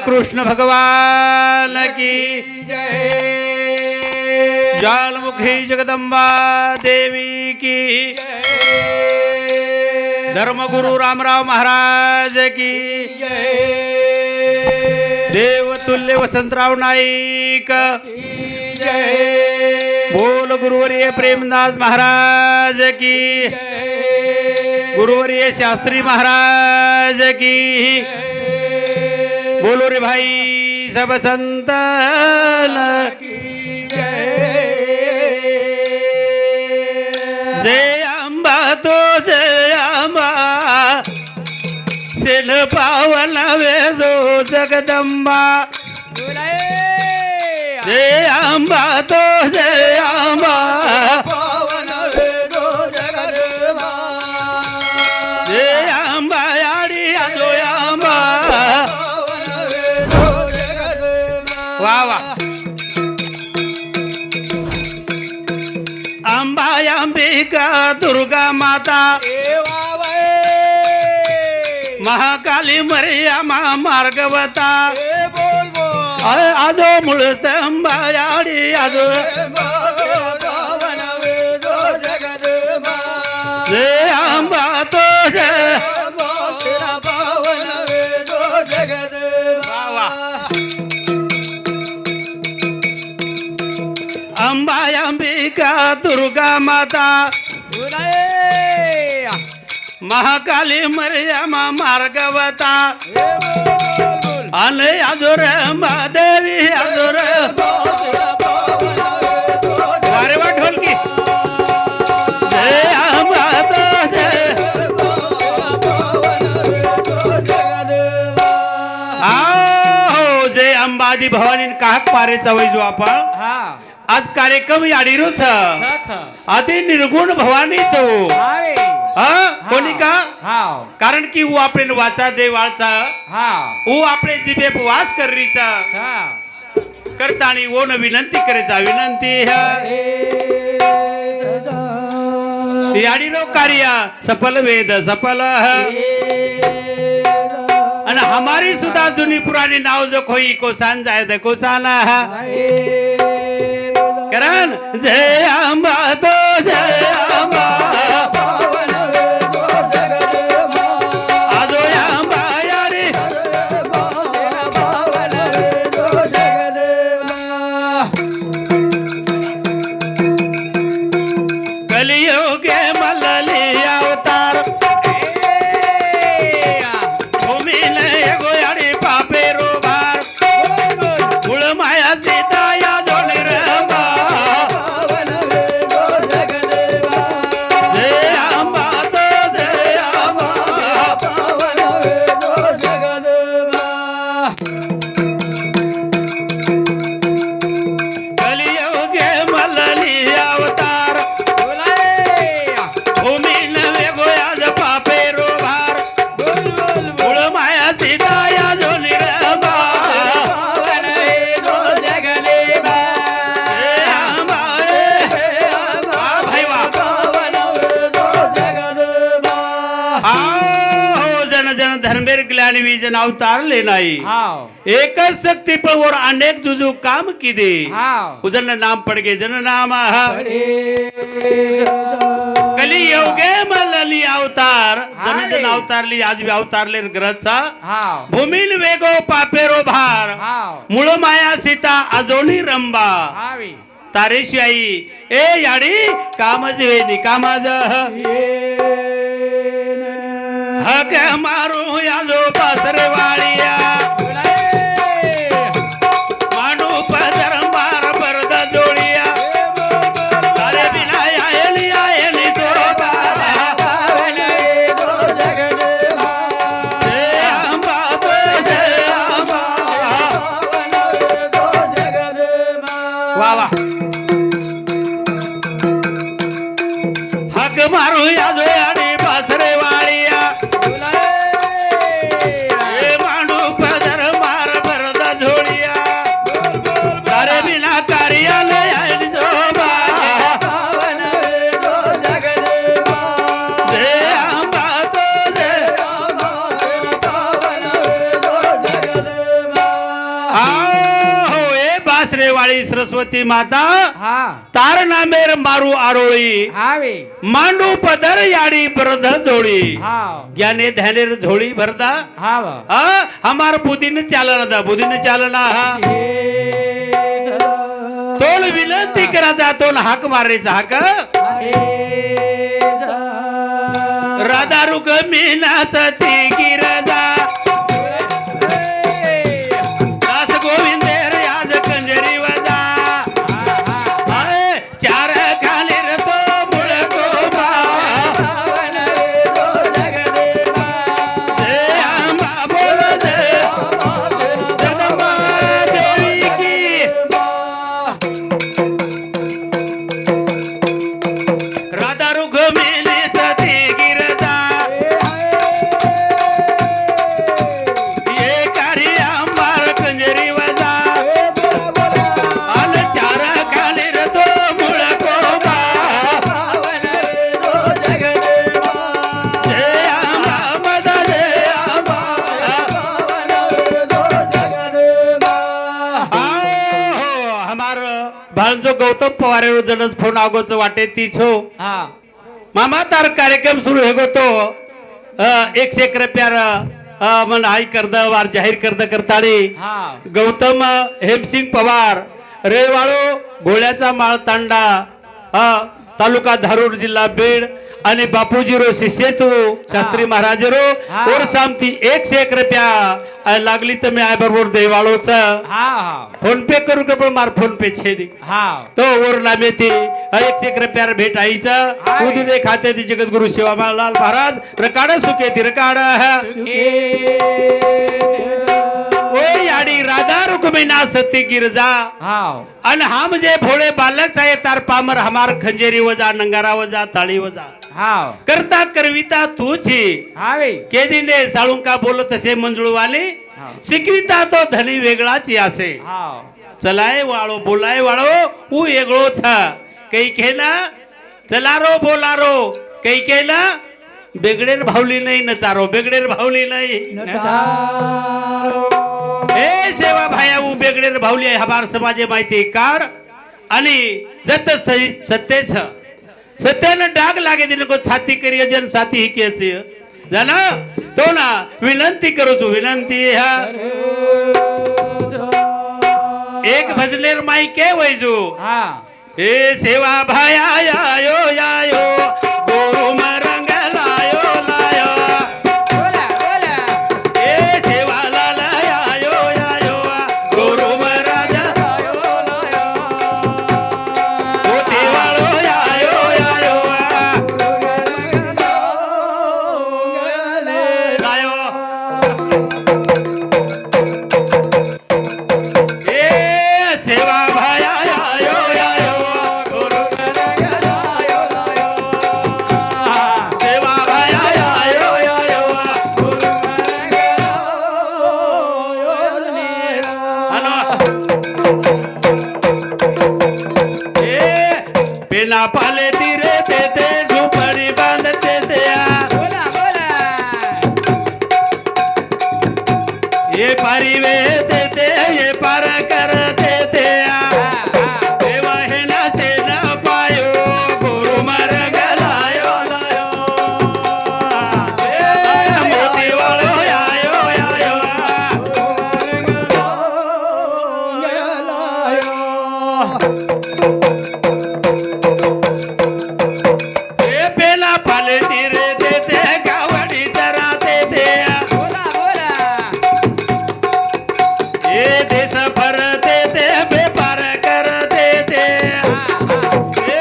कृष्ण भगवान की जय ज्वालामुखी जगदंबा देवी की धर्मगुरु रामराव महाराज की देवतुल्य वसंतराव नाईक जय बोल गुरुवर्य प्रेमदास महाराज की गुरुवर्य शास्त्री महाराज की बोलो रे भाई सब संतन जय अंबा तो जय अंबा सेन पावन वेजो जगदंबा जय अंबा तो जय अंबा जय अंबा याडी आजो अंबा वा वा अंबा अंबिका दुर्गा माता महाकाली मरियामा मार्गवता आजो मूळस्तंभा याडी आजो जय अंबा तो जय वा अंबा अंबिका दुर्गा माता महाकाली मरियामा मार्गवता अने आजोर अंबा देवी आजोर अरे वा ढोलकी जय अंबा तो जय आओ जय अंबादी भवानी काहक पारेचा वैजो आपण आज कार्यक्रम याडीरोच आधी निर्गुण भवानीच कोणी का कारण की वो आपले वाचा देवाळचा वो आपले जिभे वास करीचा करतानी वो न विनंती करायचा विनंती याडीरो कार्य सफल वेद सफल आणि हमारी सुद्धा जुनी पुराणी नाव जो खोई कोसान जाय कोसाना करण जय अंबा तो जय अंबा आजो अंबा यारी कलियुगे मल्लली अवतार भूमीने गोयारी पापेरो भार गुळ माया सीता या दोन्ही विजन अवतार लेनाई एकच शक्ति पर और अनेक जुजू काम की दे उजन नाम पड़ गए जन नाम कली योगे मल्लली अवतार जन जन अवतार ली आज भी अवतार ले ग्रहचा भूमिल वेगो पापेरो भार मूळ माया सीता अजोनी रंबा तारेशियाई ए याडी कामज वेदी कामज हक मारू याजो पासरे वाळिया मांडू पदरम बार बरद जोडिया अरे बिना आयली आयली सोबा जय अंबा तो जय अंबा वा वा हक मारू याजो याडी पासरे वाळिया श्रेवाळी सरस्वती माता तार नामेर मारू आरोळी मांडू पदर याडी ब्रध जोडी ज्ञाने ध्यानेर झोळी भरदा हमार बुद्धीने चालना बुद्धीने चालना तोल विनंती करायचा तोल हाक मारायचा हाक राधा रुग मीना सती गिरजा दास गोविंद आज कंजरी वजा चार खाली तो मुळ गोबा जय आंबा बोल जय जगदंबा देवी की राधा रुग मीने सती गिरजा ये कारी आंबार कंजरी वजा अन चार खाली तो मुळ गोबा जय आंबा मदा जय आंबा हमार भांजो गौतम पवार जनच फोन आगोच वाटे तीच हो मामा तार कार्यक्रम सुरू है गो तो 100 रुपया मन हाई करद वार जाहीर करताळी गौतम हेमसिंग पवार रेवाळो घोड्याचा माळ तांडा तालुका धारूर जिल्हा बीड आणि बापूजीरो शिष्यचो शास्त्री महाराजरो और सामती 101 रुपया लागली तर मी आय बरोबर देवाळोच फोन पे करू का पण मार फोन पे छेदी तो और नामे ती 101 रुपया भेट आईचा उदिने खाते ती जगद्गुरु शिवालाल महाराज रकाड सुके ती रकाड ओ याडी राधा रुक्मिणा सती गिरजा अन हम जे भोळे बालक चाहे तार पामर हमार खंजेरी वजा नंगारा वजा ताळी वजा करता करविता तूची केदीने साळुंका बोलत असे मंजुळवाले शिकविता तो धनी वेगळाच असे चलाय वाळो बोलाय वाळो ऊ वेगळो छ काही केला चलारो बोलारो काही केला बेगडेर भावली नाही नचारो बेगडेर भावली नाही ए सेवा भाया ऊ बेगडेर भावली आहे हमार समाजे माहिती काढ आणि जत सत्तेच सत्यानं डाग लागे दिन को छाती करिए जन साथी ही के जाना तो ना विनंती करो तू विनंती एक भजनेर माई के वैजू ए सेवा भाया यायो यायो गोरु मरंग लायो लायो ए सेवा लाला यायो यायो गोरु मरंग लायो लायो ओ देवाळो यायो यायो लायो ए सेवा भाया यायो यायो गोरु मरंग लायो लायो सेवा भाया यायो यायो गोरु मरंग लायो अनो ए पेना पाले तीरे ते झुपडी बांधते ते ये पारी वे ते ये पार करते ते देवा हे ना से ना पायो गुरु मरंग लायो लायो मोती वाळो यायो यायो ए पेला पाले तीरे ते गावडी जरा ते ए देश भरते ते व्यापार करते ते ए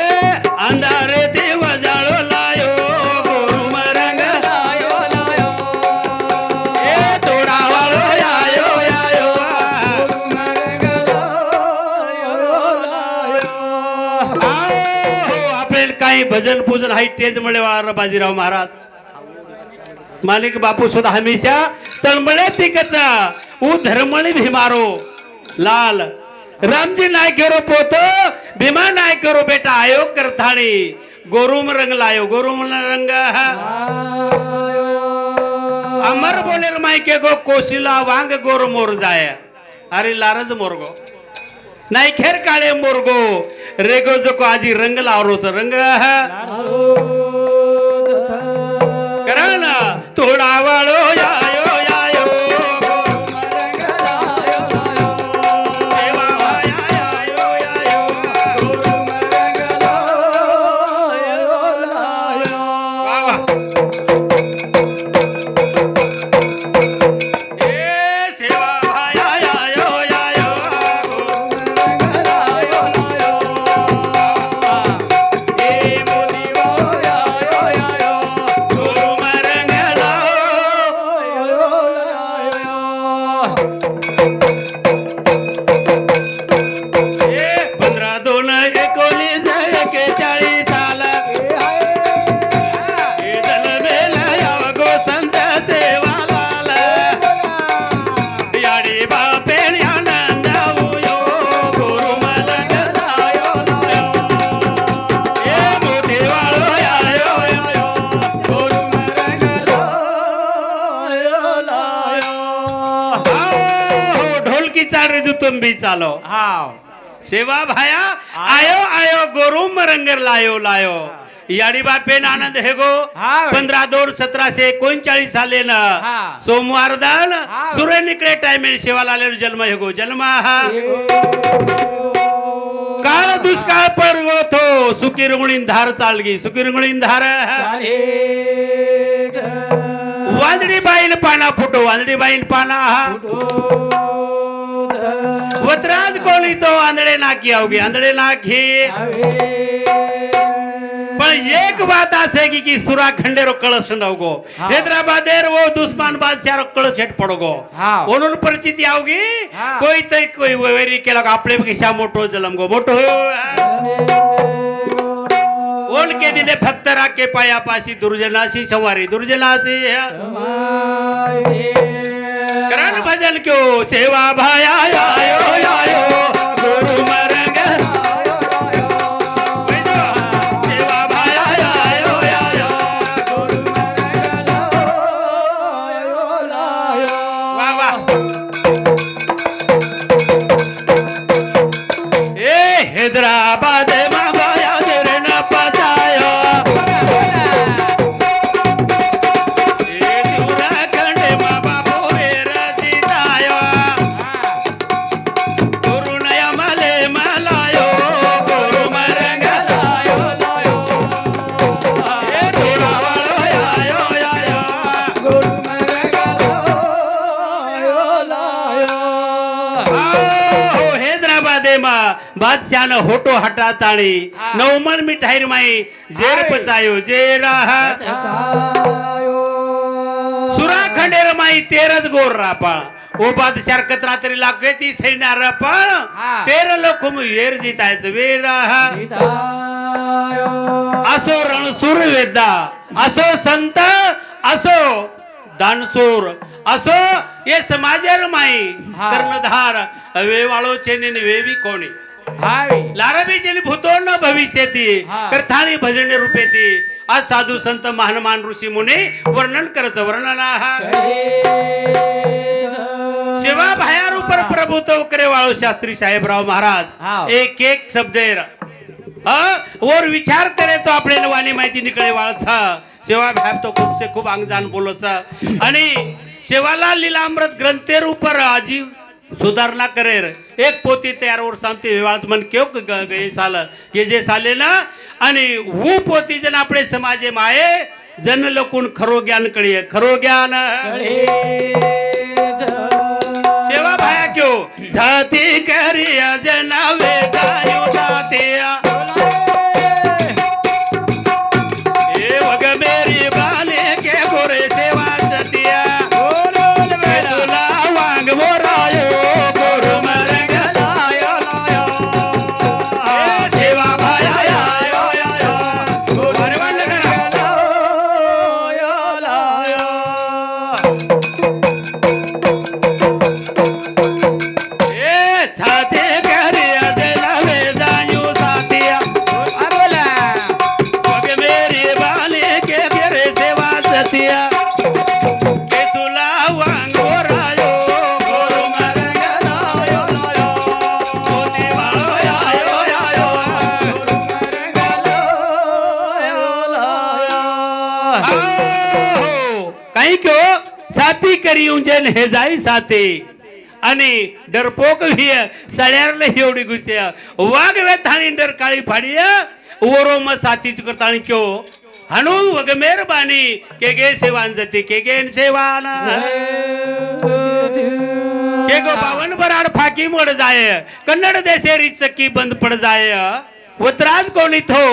अंधारे ते वजाळो लायो गुरु मरंग लायो लायो ए तोडा वाळो यायो यायो गुरु मरंग लायो लायो आपले काही भजन पूजन हाई तेज मळे वाळा बाजीराव महाराज मालिक बापू सुद्धा हमेशा तळमळे तिकचा ऊ धर्मळी भीमारो लाल रामजी नाय करो पोत भीमा नाय करो बेटा आयोग करथाणी गोरुम रंग लायो गोरुम रंग अमर बोलेर मायके गो कोशिला वांग गोर मोर जाय अरे लारज मोरगो नाही खेर काळे मोरगो रेगो जको आजी रंग लावरोच रंग करा ना थोडा वाळो यायो यायो तुम्ही चालो सेवा भाया आयो आयो गोरुम रंगर लायो लायो याडी बापेन आनंद हे गो 15/2/1739 साले ना सोमवार दान सूर्य निकळे टाइम सेवा लाले जन्म हे गो जन्म हा काळ दुष्काळ पडगो थो सुकी रुंगळीन धार चालगी सुकी रुंगळीन धार वांदडी बाईन पाना फुटो वांदडी बाईन पाना वतराज कोणी तो आंधळे नाकी आवगी आंधळे नाकी पण एक बात असे की सुरा खंडेरो कळस नवगो हैदराबादेर वो दुश्मन बादशाह कळस हेट पडगो म्हणून परिचिती आवगी कोई तै कोई वेरी केला आपले किशा मोठो जलम गो मोठो उनके दिने भक्त राखे पाया पासी दुर्जनासी सवारी दुर्जनासी करण भजन क्यों सेवा भाया आयो आयो गुरु मरंग सेवा भाया आयो आयो गुरु मरंग वाह वाह ए हैदराबाद बादशाह न होटो हटा ताड़ी नवमन मिठाई माई जेर पचायो जेर सुरा खंडेर माई तेरज गोर रापा ओ बादशाह कतरा तरी लागे ती सैन्या रापा 13 लोक येर जीतायच वेर असो रणसुर वेदा असो संत असो दानसूर असो ये समाजर माई कर्णधार वेवाळो चेने वेवी कोणी लारबी चेनी भूतो न भविष्यती करथानी भजने रूपेती आज साधू संत महानमान ऋषी मुनी वर्णन करच वर्णन सेवा भायार ऊपर प्रभुत्व करे वाळो शास्त्री साहेबराव महाराज एक एक शब्देर और विचार करे तो आपले वाणी माहिती निकळे वाळचा सेवा भाव तो खूप से खूप अंगजान बोलोचा आणि सेवाला लीलामृत ग्रंथेर ऊपर आजी सुधारणा करेर एक पोती तयार और शांती विवाज मन क्यों गए साल ये जे साले ना आणि वो पोती जन आपले समाजे माये जन लोकून खरो ज्ञान कळीये खरो ज्ञान सेवा भाया क्यों जाती करिया जनावे जायो जातिया ए वग मेरी बाले के गोरे सेवा जतिया तुला वांग मोरायो गुरु मरंग लायो लायो सेवा भाया आयो आयो गुरु मरंग लायो लायो करी उंजन हे जाई साथे आणि डरपोक व्हिय सळ्यारले एवढी गुसे वाघ वेथाणी डर काळी फाडी ओरो म साथीच करताणी क्यो हनु वग मेहरबानी के गे सेवान जती के गे सेवान के गो बावन बराड फाकी मोड जाय कन्नड देशेरी चक्की बंद पड जाय वत्राज कोणी थो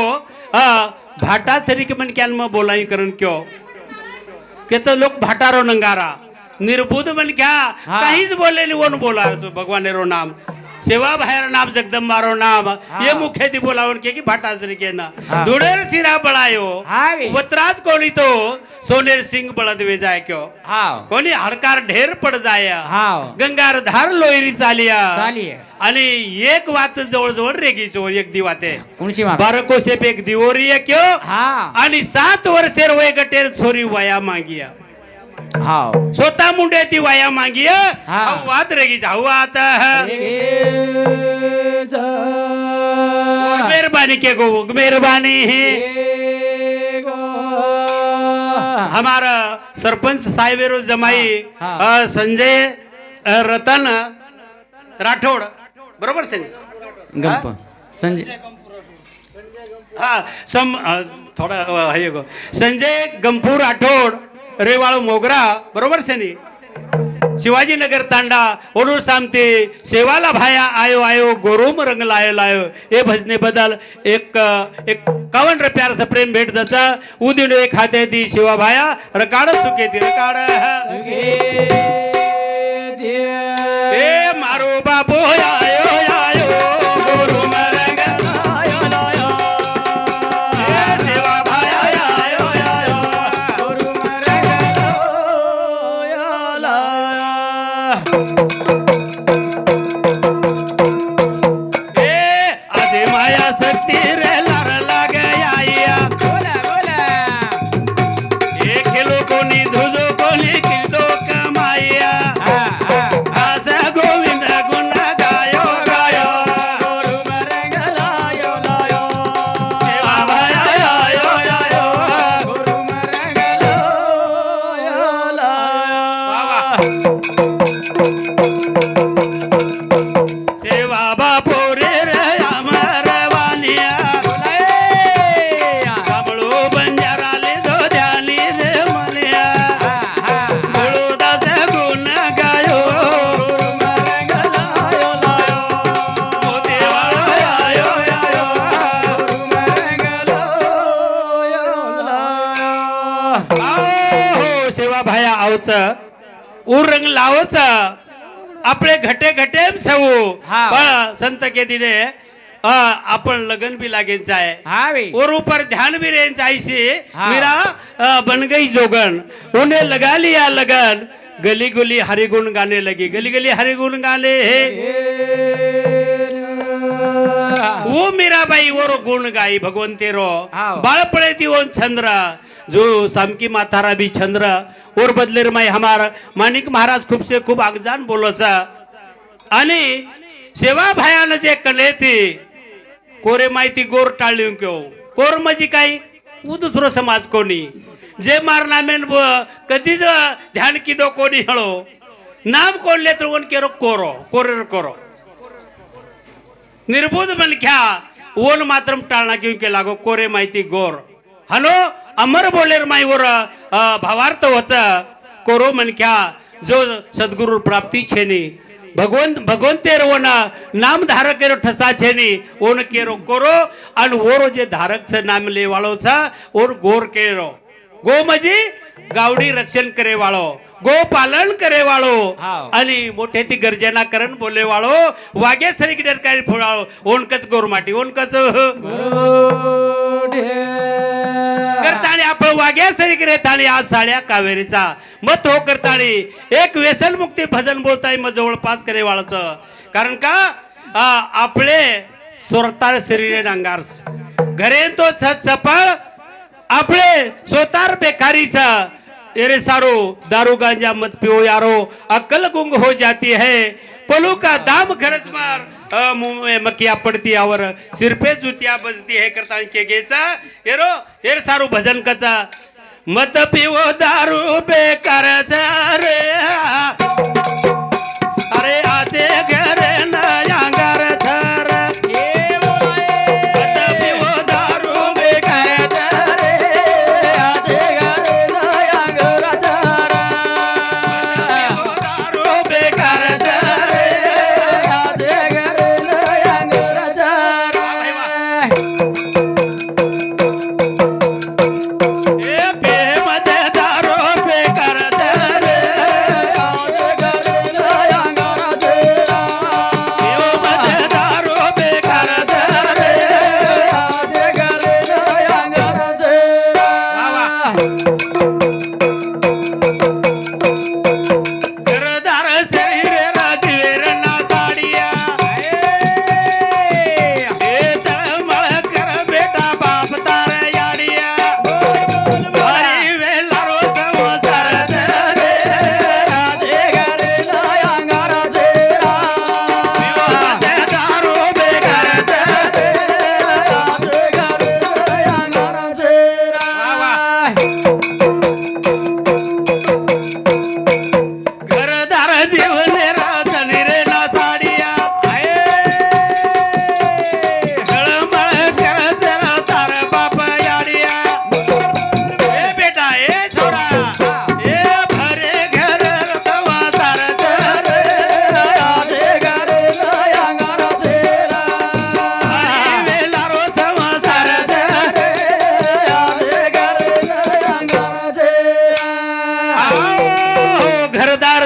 भाटा सरी के मन क्यान म बोलाई करन क्यो त्याचं लोक भाटारो नंगारा निर्बुध मन क्या काहीच बोलले वन बोलायचो भगवानेरो नाम सेवा बाहेर नाम जगदंबारो नाम ये मुख्य ती बोलावन के भाटासरी के ना धुडेर सिरा बळायो वत्राज कोणी तो सोनेर सिंग बळद वे जाय क्यो कोणी हडकार ढेर पड जाय गंगार धार लोयरी चालिया आणि एक वात जवळ जवळ रेगीचो एक दिवाते बारको सेप एक दिवोरी क्यो आणि 7 वर्षेर वय गटेर छोरी वया मागिया स्वतः मुंडे ती वाया मांगी वात रेगी जाऊ आता मेहरबानी के गो मेहरबानी है हमारा सरपंच साहेबेरो जमाई संजय रतन राठौड़ बरोबर से संजय हाँ थोड़ा है गो संजय गंपू राठौड़ रेवाळो मोगरा बरोबर से नहीं शिवाजी नगर तांडा ओडूर सामते सेवाला भाया आयो आयो गोरोम रंग लायो लायो ये भजने बदल एक 51 रुपयार से प्रेम भेट दचा उदिन एक हाते ती शिवा भाया रकाड सुके ती रकाड ए मारो बाबू आयो आयो गोरोम रंग लायो लायो ए सेवा भाया आयो आयो गोरोम रंग आदे माया शक्ति रे लार लागे आया बोला बोला एक किलो कोनी धुजो कोनी किलो कमाया आसा गोविंद गुण गायो गायो गुरु मरंग लायो लायो सेवा भाया आयो आयो गुरु मरंग लायो लायो सेवा बापो रे रे अमर वालिया कमळो बंजारा ले दो ध्याली रे मलिया बोलो दास गुण गायो गुरु मरंग लायो लायो मोती वाळो आयो आयो गुरु मरंग लायो लायो हो सेवा भाया आवच उर रंग लावच आपले घटे घटे सवू संत के दिने आपण लगन भी लागेन चाहे और ऊपर ध्यान भी रहन चाहिए मेरा बन गई जोगन उन्हें लगा लिया लगन गली गली हरिगुण गाने लगी गली गली हरिगुण गाने वो मेरा भाई वो गुण गाई भगवंतेरो बाळपणे ती ओन चंद्र जो सामकी माथारा भी चंद्र और बदलेर माई हमार माणिक महाराज खूप से खूप आगजान बोलोचा आणि सेवा भायानं जे कले ती कोरे माहिती गोर टाळली क्यो कोर म्हणजे काय उ दुसरो समाज कोणी जे मारनामेन कधीच ध्यान किदो कोणी हळो नाम कोणले तर ओन केरो कोरो कोरेर कोरो निर्बुध मन क्या ओन मात्रम टाळना क्यों के लागो कोरे माहिती गोर हलो अमर बोलेर माई वर भावार्थ होच कोरो मन क्या जो सद्गुरु प्राप्ती छेनी भगवंतेर ओन नाम धारक ठसा छेनी ओन केरो कोरो अन ओरो जे धारक से नाम ले वाळो छा ओन गोर केरो गो मजी गावडी रक्षण करे वाळो गो पालन करे वाळो आणि मोठे ती गर्जना करण बोले वाळो वागे सरी की डरकारी फोडाळो ओनकच गोरमाटी ओनकच करताळी आपण वागे सरी की रेताळी आज साळ्या कावेरीचा मत हो करताळी एक व्यसन मुक्ती भजन बोलताय मग जवळपास करे वाळच कारण का आपले सोरतार शरीरे नांगार घरे तो चपळ आपले सोतार बेकारीचा एरे सारो दारू गांजा मत पियो यारो अक्ल गुंग हो जाती है पलू का दाम खर्च मार मुंह में मक्खियां पड़ती और सिर पे जूतियां बजती है करता के गेचा एरो एर सारो भजन कचा मत पिवो दारू बेकारच रे अरे आचे घरे नयांगार थर मत पिवो दारू बेकारच रे आचे घरे नयांगार थर पिवो दारू बेकारच रे आचे घरे नयांगार थर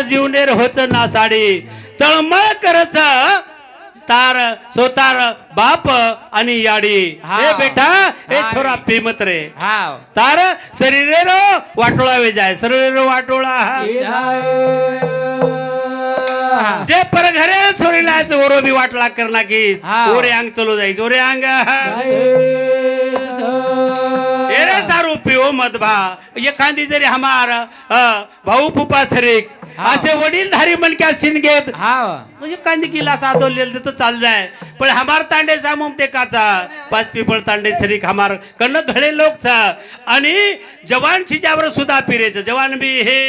जीवनेर होच ना साडी तळमळ करच तार सोतार बाप आणि याडी हे बेटा हे छोरा पिमत रे तार शरीरेरो वाटोळा वे जाय शरीरेरो वाटोळा जे पर घरे छोरीलाच ओरो बी वाटला करना कीस ओरे अंग चलो जाईस ओरे अंग एरे सारू पिओ मत भा एखादी जरी हमार भाऊ फुपा सरीक असे वडीलधारी मन क्या सिन घेत म्हणजे कांदी किला साधो लेल तो चाल जाय पण हमार तांडे सामुम ते काचा पाच पिपळ तांडे सरीक हमार कन्न घडे लोक छ आणि जवान छिजावर सुद्धा पिरेच जवान बी हे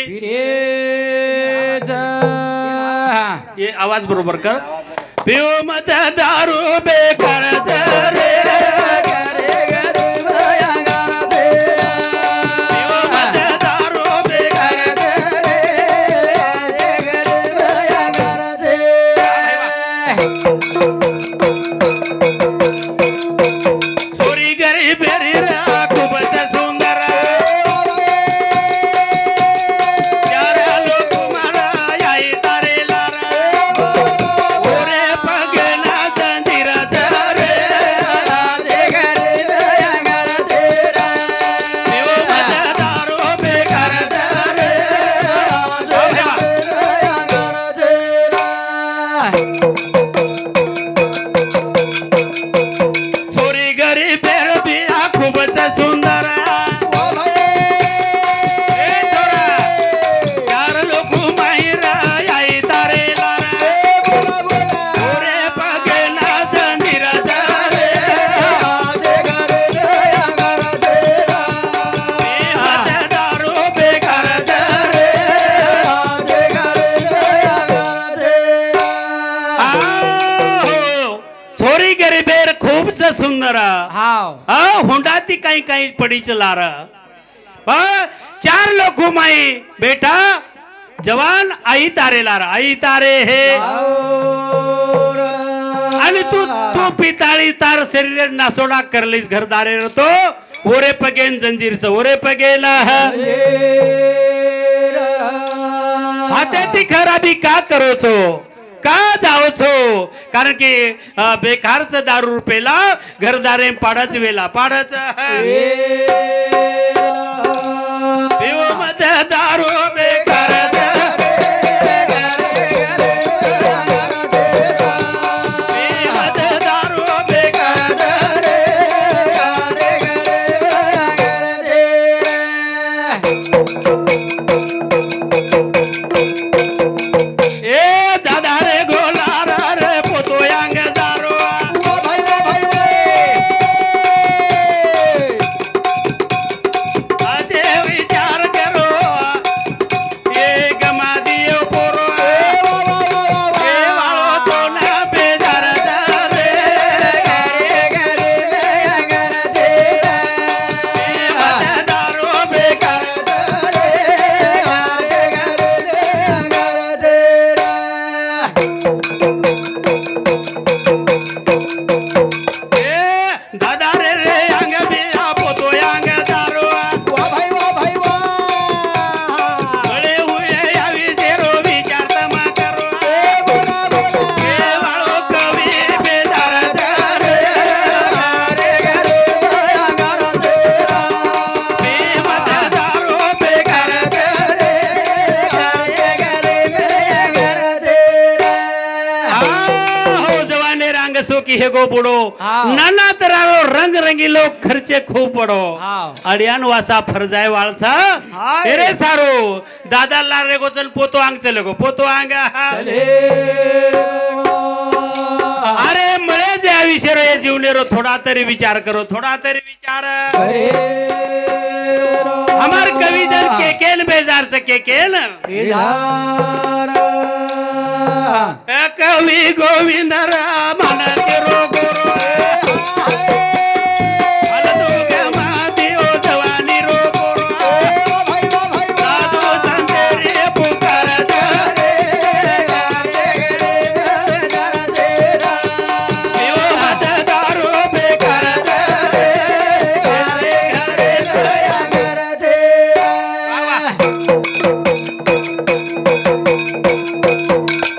ये आवाज बरोबर कर पिओ मत दारू बेकारच रे छोरी गरीब खूपच सुंदर चार लोक मारा याई तारेला ओरे पगला जंजीराच रे पिओ मत दारू बेकारच रे छोरी गरीब बिया खूपच सुंदर ए छोरा चार लोक माहिरा याई तारेला ओरे पगला जंजीराच रे पिहत दारू बेकारच रे छोरी गरीबेर खूपच सुंदर हुंडा ती काही काही पडीच लार चार लोक माई बेटा जवान आई तारे लार आई तारे हे आणि तू तू पिताळी तार शरीर नासोडा करलीस घरदारे तो ओरे पगेन जंजीरच ओरे पगेला हाते ती खराबी का करोचो का जाओ छो कारण की बेकारच दारू रुपेला घरदारे पाडच वेला पाडच पिओ मत दारू बेकारच पिहत दारू बेकारच ए दादा रे गोलारा रे पोतो यांग दारो अजे विच ए दादा रे रे अंग बिया पोतो अंग दारो वा भाई वा बळे हुए यावी सेरो विचार तमा करो बोला बोला ए वाळो कवी बेदार रे मत दारो बेकार हो जवाने रंग सो की हे गो बुडो हाव. नाना तरारो रंग रंगीलो खर्चे खूप पडो हाव. अडियान वासा फरजाय वाळसा हाय. अरे सारो दादा लारे गोचन पोतो अंग चले गो पोतो अंग अरे मळे जे आयुष्य रे जीवने रो थोडा तरी विचार करो थोडा तरी विचार हमार कवि जन केकेन बेजार से केकेन कवि गोविंद राम के रो गोरो फलदुग माती ओ जवानी रो गोरो साधु संतेरी पुकार यो मत दारू बेकार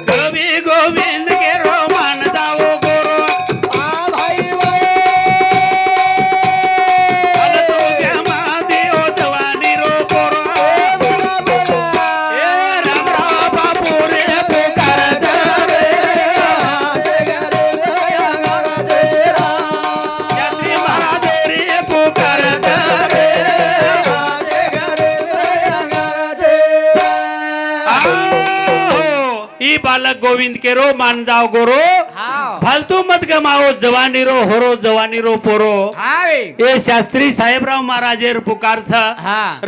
कवि गोविंद के रो मान जाओ गोरो फलदुग माती ओ जवानी रो गोरो ए राम राम बापू रे पुकार यात्री महाराज रे पुकार ई बालक गोविंद के रो मान जाओ गोरो फालतू मत गमाओ जवानी रो होरो जवानी रो पोरो ये शास्त्री साहेबराव महाराजेर पुकार छ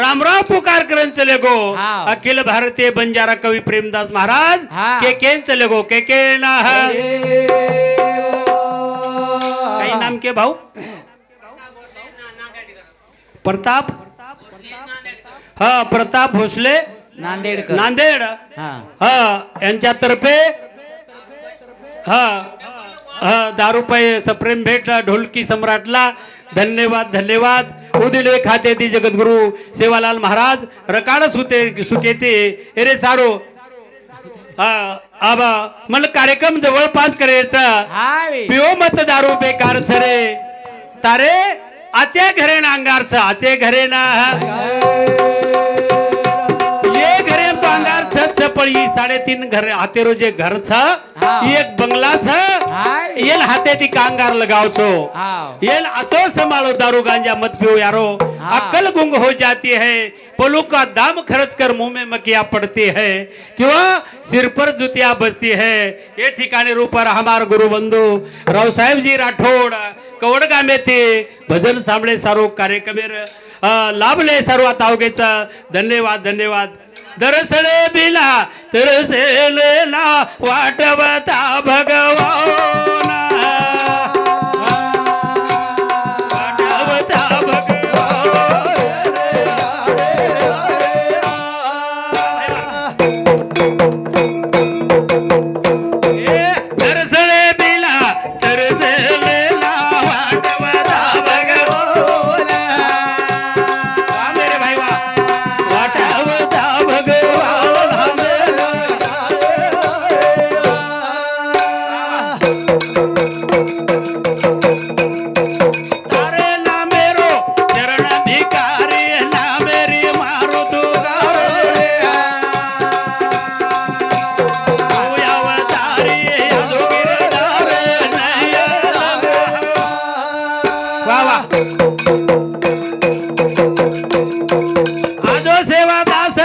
रामराव पुकार करन चले गो हाँ. अखिल भारतीय बंजारा कवि प्रेमदास महाराज हाँ. के केन चले गो के ना है काही नाम के भाऊ प्रताप हा प्रताप भोसले नांदेडकर नांदेड हा हा यांच्यातर्फे हा दारू रुपये सप्रेम भेट ढोलकी सम्राटला धन्यवाद धन्यवाद उदिले खाते ती जगद्गुरु सेवालाल महाराज रकाड सुकेते अरे सारो आबा मला कार्यक्रम जवळपास करायचा पिओ मत दारू बेकार सरे तारे आचे घरे ना अंगारच आचे घरे ना ये घरे तो अंगार छत पड़ी 3.5 घर हाते रोजे घर छ एक बंगला छ येल हाते ती कांगार लगाओ छो येल अचो संभालो दारू गांजा मत पियो यारो अक्ल गुंग हो जाती है पलू का दाम खर्च कर मुंह में मकिया पड़ती है क्यों सिर पर जुतिया बजती है ये ठिकाने रूपर हमार गुरु बंधु राव साहेब जी राठोड कवडगा में थे भजन सांभळे सारो कार्यक्रमेर लाभले सर्व तावगेचा धन्यवाद धन्यवाद दरसळे बिला तरसेले ना वाटवता भगवान वाटवता भगवान दरसळे बिला तरसेले ना वाटवता भगवान वाह मेरे भाई वाह वाटवता तारे ना मेरो चरण भिकारी ना मेरी मारो तू अवतारी गिरधार वाह वाह आजो सेवा दास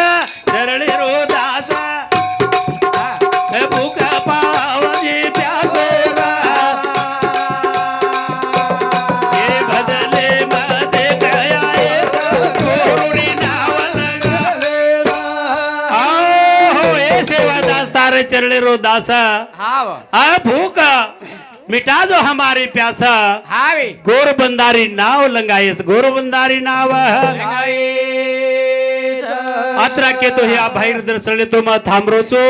शरणी रो दास भूखा पावजी प्यास ये भजले मध्ये गया कोरुणी नावल हो ये सेवा दास तारे चरणे रो दास आ भूख मिटा दो हमारी प्यासा गोरबंदारी नाव लंगायस गोरबंदारी नाव अत्रा के तो हे बाहेर दर्शले तो मग थांबरोचो